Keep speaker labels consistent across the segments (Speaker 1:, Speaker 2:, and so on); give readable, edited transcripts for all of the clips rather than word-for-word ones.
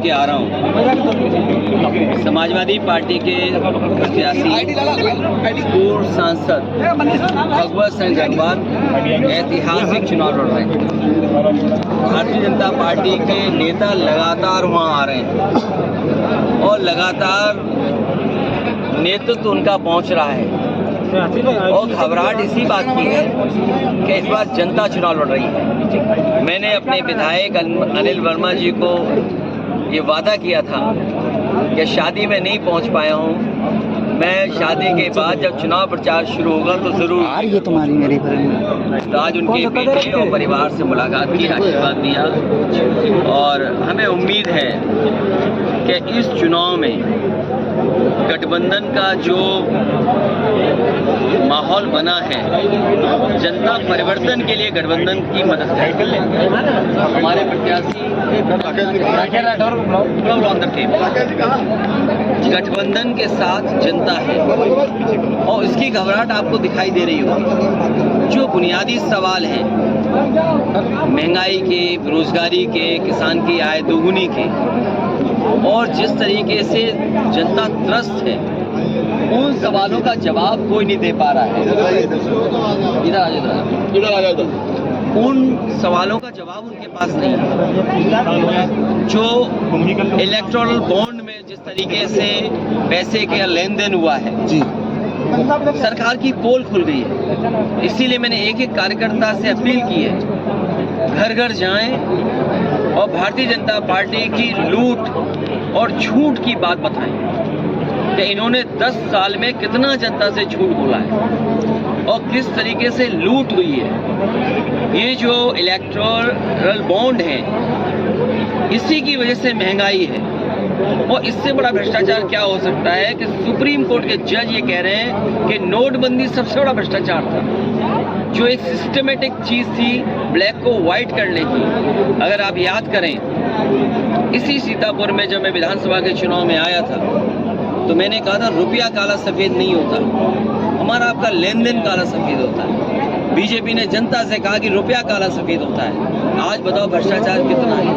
Speaker 1: के आ रहा हूँ। समाजवादी पार्टी के प्रत्याशी पूर्व सांसद भगवत सिंह गंगवार ऐतिहासिक चुनाव लड़ रहे हैं। भारतीय जनता पार्टी के नेता लगातार वहाँ आ रहे हैं और लगातार नेतृत्व उनका पहुँच रहा है और घबराहट इसी बात की है कि इस बार जनता चुनाव लड़ रही है। मैंने अपने विधायक अनिल वर्मा जी को ये वादा किया था कि शादी में नहीं पहुंच पाया हूं, मैं शादी के बाद जब चुनाव प्रचार शुरू होगा तो जरूर।
Speaker 2: ये तुम्हारी मेरी
Speaker 1: तो आज उनके बेटे और परिवार से मुलाकात की, आशीर्वाद दिया और हमें उम्मीद है कि इस चुनाव में गठबंधन का जो माहौल बना है, जनता परिवर्तन के लिए गठबंधन की मदद करेगी। हमारे प्रत्याशी गठबंधन के साथ जनता है और इसकी घबराहट आपको दिखाई दे रही होगी। जो बुनियादी सवाल हैं महंगाई के, बेरोजगारी के, किसान की आय दोगुनी के और जिस तरीके से जनता त्रस्त है, उन सवालों का जवाब कोई नहीं दे पा रहा है। इधर आ जाओ। उन सवालों का जवाब उनके पास नहीं है। जो इलेक्टोरल बॉन्ड में जिस तरीके से पैसे का लेन देन हुआ है जी, सरकार की पोल खुल गई है। इसीलिए मैंने एक एक कार्यकर्ता से अपील की है, घर घर जाएं और भारतीय जनता पार्टी की लूट और झूठ की बात बताएं कि इन्होंने 10 साल में कितना जनता से झूठ बोला है और किस तरीके से लूट हुई है। ये जो इलेक्टोरल बॉन्ड है, इसी की वजह से महंगाई है और इससे बड़ा भ्रष्टाचार क्या हो सकता है कि सुप्रीम कोर्ट के जज ये कह रहे हैं कि नोटबंदी सबसे बड़ा भ्रष्टाचार था, जो एक सिस्टमेटिक चीज थी ब्लैक को व्हाइट करने की। अगर आप याद करें, इसी सीतापुर में जब मैं विधानसभा के चुनाव में आया था तो मैंने कहा था रुपया काला सफेद नहीं होता, हमारा आपका लेन देन काला सफेद होता है। बीजेपी ने जनता से कहा कि रुपया काला सफेद होता है। आज बताओ भ्रष्टाचार कितना है,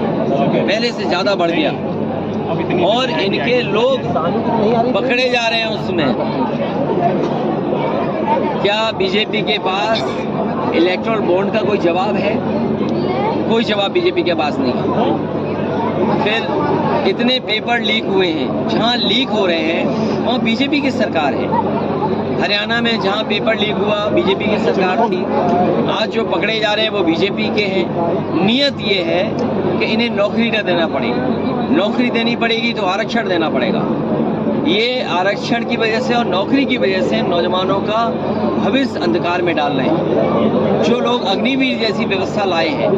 Speaker 1: पहले से ज्यादा बढ़ गया और इनके लोग पकड़े जा रहे हैं उसमें। क्या बीजेपी के पास इलेक्टोरल बॉन्ड का कोई जवाब है? कोई जवाब बीजेपी के पास नहीं है। फिर इतने पेपर लीक हुए हैं, जहां लीक हो रहे हैं वहाँ बीजेपी की सरकार है। हरियाणा में जहां पेपर लीक हुआ बीजेपी की सरकार थी, आज जो पकड़े जा रहे हैं वो बीजेपी के हैं। नियत ये है कि इन्हें नौकरी न देना पड़ेगी, नौकरी देनी पड़ेगी तो आरक्षण देना पड़ेगा। ये आरक्षण की वजह से और नौकरी की वजह से नौजवानों का भविष्य अंधकार में डाल रहे हैं। जो लोग अग्निवीर जैसी व्यवस्था लाए हैं,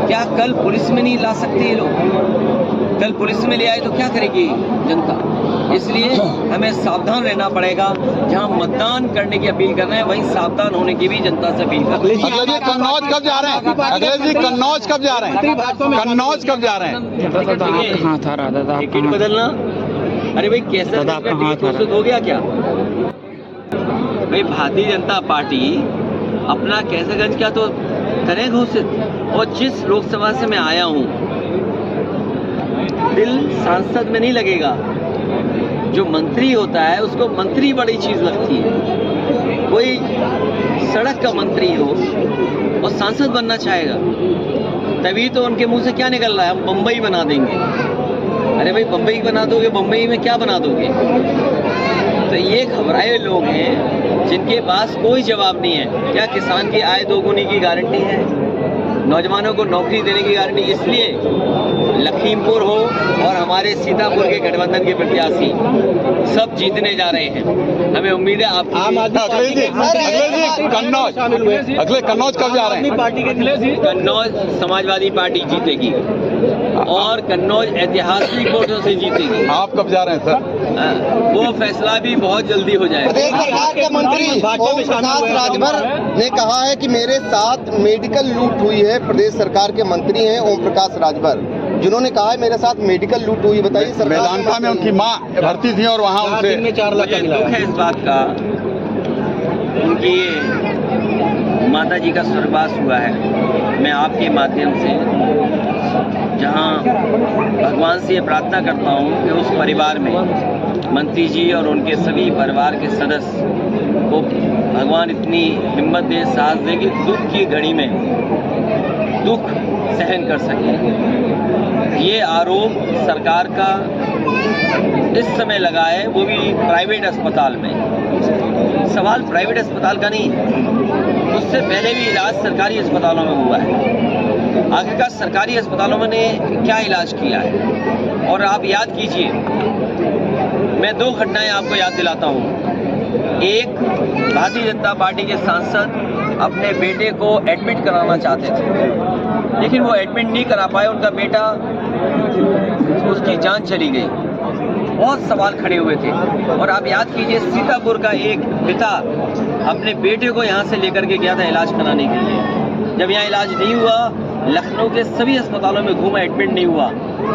Speaker 1: क्या कल पुलिस में नहीं ला सकते ये लोग? कल पुलिस में ले आए तो क्या करेगी जनता? इसलिए हमें सावधान रहना पड़ेगा। जहां मतदान करने की अपील कर रहे हैं वहीं सावधान होने की भी जनता से अपील कर रहे हैं।
Speaker 3: अखिलेश जी कन्नौज कब जा रहे हैं? अखिलेश जी कन्नौज कब जा रहे हैं? कन्नौज कब जा रहे हैं?
Speaker 2: कहाँ था राधा?
Speaker 1: टिकट बदलना? अरे भाई कैसे घोषित हो गया क्या? भाई भारतीय जनता पार्टी अपना कैसरगंज क्या तो करें घोषित। और जिस लोकसभा से मैं आया हूँ, दिल सांसद में नहीं लगेगा। जो मंत्री होता है उसको मंत्री बड़ी चीज लगती है। कोई सड़क का मंत्री हो और सांसद बनना चाहेगा, तभी तो उनके मुंह से क्या निकल रहा है, हम बम्बई बना देंगे। अरे भाई बम्बई बना दोगे, बम्बई में क्या बना दोगे? तो ये घबराए लोग हैं जिनके पास कोई जवाब नहीं है। क्या किसान की आय दोगुनी की गारंटी है? नौजवानों को नौकरी देने की गारंटी? इसलिए लखीमपुर हो और हमारे सीतापुर के गठबंधन के प्रत्याशी सब जीतने जा रहे हैं। हमें उम्मीद है आप
Speaker 3: अखिलेश जी कन्नौज कब जा रहे हैं?
Speaker 1: पार्टी के कन्नौज समाजवादी पार्टी जीतेगी और कन्नौज ऐतिहासिक वोटों से जीतेगी।
Speaker 3: आप कब जा रहे हैं सर?
Speaker 1: वो फैसला भी बहुत जल्दी हो जाएगा।
Speaker 4: प्रदेश सरकार के मंत्री ओम प्रकाश राजभर ने कहा है कि मेरे साथ मेडिकल लूट हुई है। प्रदेश सरकार के मंत्री हैं ओम प्रकाश राजभर, जिन्होंने कहा है मेरे साथ मेडिकल लूट हुई। बताइए सर।
Speaker 3: मेदांता में उनकी माँ भर्ती थी और वहाँ उनसे
Speaker 1: मुझे दुख है इस बात का, उनकी माता जी का स्वर्गवास हुआ है। मैं आपके माध्यम से जहां भगवान से ये प्रार्थना करता हूं कि उस परिवार में मंत्री जी और उनके सभी परिवार के सदस्य को भगवान इतनी हिम्मत दे, साहस दे कि दुख की घड़ी में दुख सहन कर सके। ये आरोप सरकार का इस समय लगा है, वो भी प्राइवेट अस्पताल में। सवाल प्राइवेट अस्पताल का नहीं, उससे पहले भी इलाज सरकारी अस्पतालों में हुआ है। आखिरकार सरकारी अस्पतालों में ने क्या इलाज किया है? और आप याद कीजिए, मैं 2 घटनाएं आपको याद दिलाता हूं। एक, भारतीय जनता पार्टी के सांसद अपने बेटे को एडमिट कराना चाहते थे, लेकिन वो एडमिट नहीं करा पाए, उनका बेटा, उसकी जान चली गई। बहुत सवाल खड़े हुए थे। और आप याद कीजिए, सीतापुर का एक पिता अपने बेटे को यहाँ से लेकर के गया था इलाज कराने के लिए। जब यहाँ इलाज नहीं हुआ, लखनऊ के सभी अस्पतालों में घूमा, एडमिट नहीं हुआ।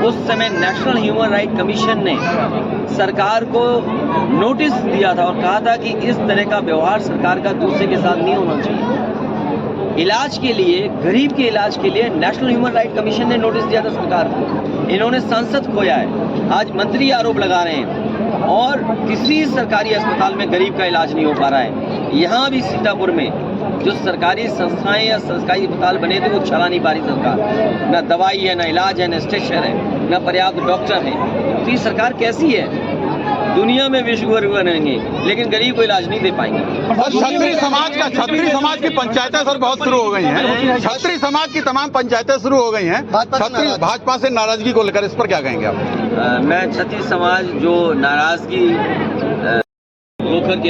Speaker 1: उस समय नेशनल ह्यूमन राइट कमीशन ने सरकार को नोटिस दिया था और कहा था कि इस तरह का व्यवहार सरकार का दूसरे के साथ नहीं होना चाहिए। इलाज के लिए, गरीब के इलाज के लिए नेशनल ह्यूमन राइट कमीशन ने नोटिस दिया था सरकार को। इन्होंने सांसद खोया है, आज मंत्री आरोप लगा रहे हैं और किसी सरकारी अस्पताल में गरीब का इलाज नहीं हो पा रहा है। यहाँ भी सीतापुर में जो सरकारी संस्थाएं या सरकारी अस्पताल बने थे, वो चला नहीं पा रही सरकार। ना दवाई है, ना इलाज है, ना स्ट्रेचर है, ना पर्याप्त डॉक्टर है। तो ये सरकार कैसी है? दुनिया में विश्वगुरु बनेंगे, लेकिन गरीब को इलाज नहीं दे पाएंगे।
Speaker 3: छत्री समाज की पंचायतें सर बहुत शुरू हो गई हैं। छत्री समाज की तमाम पंचायतें शुरू हो गई हैं। भाजपा से नाराजगी को लेकर इस पर क्या कहेंगे आप?
Speaker 1: मैं छत्री समाज जो नाराजगी होकर के